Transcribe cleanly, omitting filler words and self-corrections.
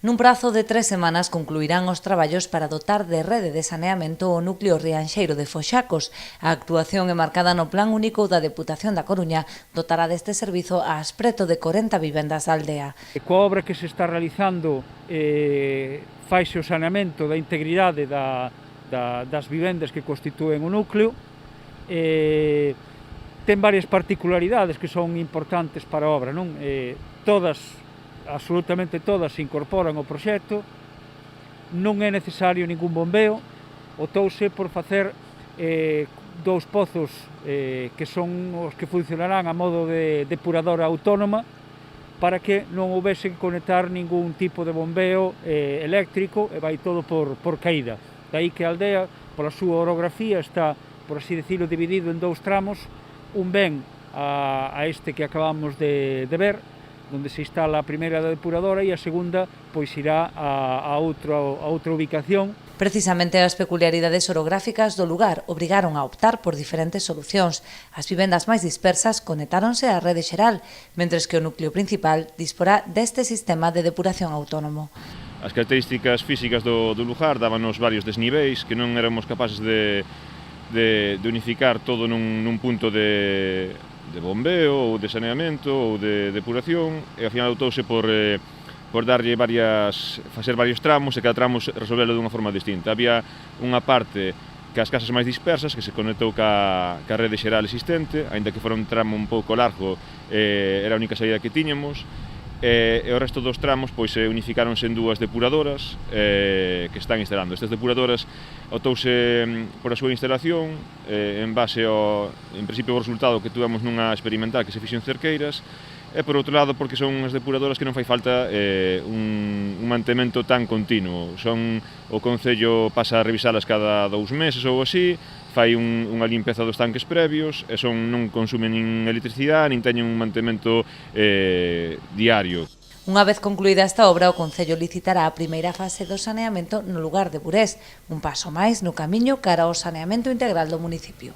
Nun prazo de 3 semanas concluirán os traballos para dotar de rede de saneamento o núcleo rianxeiro de Foxacos. A actuación é marcada no Plan Único da Deputación da Coruña dotará deste servizo ás preto de 40 vivendas da aldea. Coa obra que se está realizando faise o saneamento da integridade das vivendas que constitúen o núcleo. Ten varias particularidades que son importantes para a obra, non? Absolutamente todas se incorporan ao proxecto, non é necesario ningún bombeo, optouse por facer dous pozos que son os que funcionarán a modo de depuradora autónoma para que non houbese que conectar ningún tipo de bombeo eléctrico e vai todo por caída. Daí que a aldea, pola súa orografía, está, por así decirlo, dividido en dous tramos, un ben a este que acabamos de ver, onde se instala a primeira da depuradora e a segunda pois irá a outra ubicación. Precisamente as peculiaridades orográficas do lugar obrigaron a optar por diferentes solucións. As vivendas máis dispersas conectáronse á rede xeral, mentres que o núcleo principal disporá deste sistema de depuración autónomo. As características físicas do lugar dábanos varios desniveis que non éramos capaces de unificar todo nun punto de bombeo ou de saneamento ou de depuración e ao final optouse por darlle facer varios tramos e cada tramo resolvelo dunha forma distinta. Había unha parte que as casas máis dispersas que se conectou ca rede xeral existente, aínda que fora un tramo un pouco largo, era a única saída que tiñamos. E o resto dos tramos pois unificáronse en dúas depuradoras que están instalando. Estas depuradoras optouse por a súa instalación en base en principio, ao resultado que tuvemos nunha experimental que se fixo en Cerqueiras, e por outro lado porque son unhas depuradoras que non fai falta un mantemento tan continuo. O Concello pasa a revisalas cada 2 meses ou así, fai unha limpeza dos tanques previos e non consumen nin electricidade, nin teñen un mantemento diario. Unha vez concluída esta obra, o Concello licitará a primeira fase do saneamento no lugar de Burés, un paso máis no camiño cara ao saneamento integral do municipio.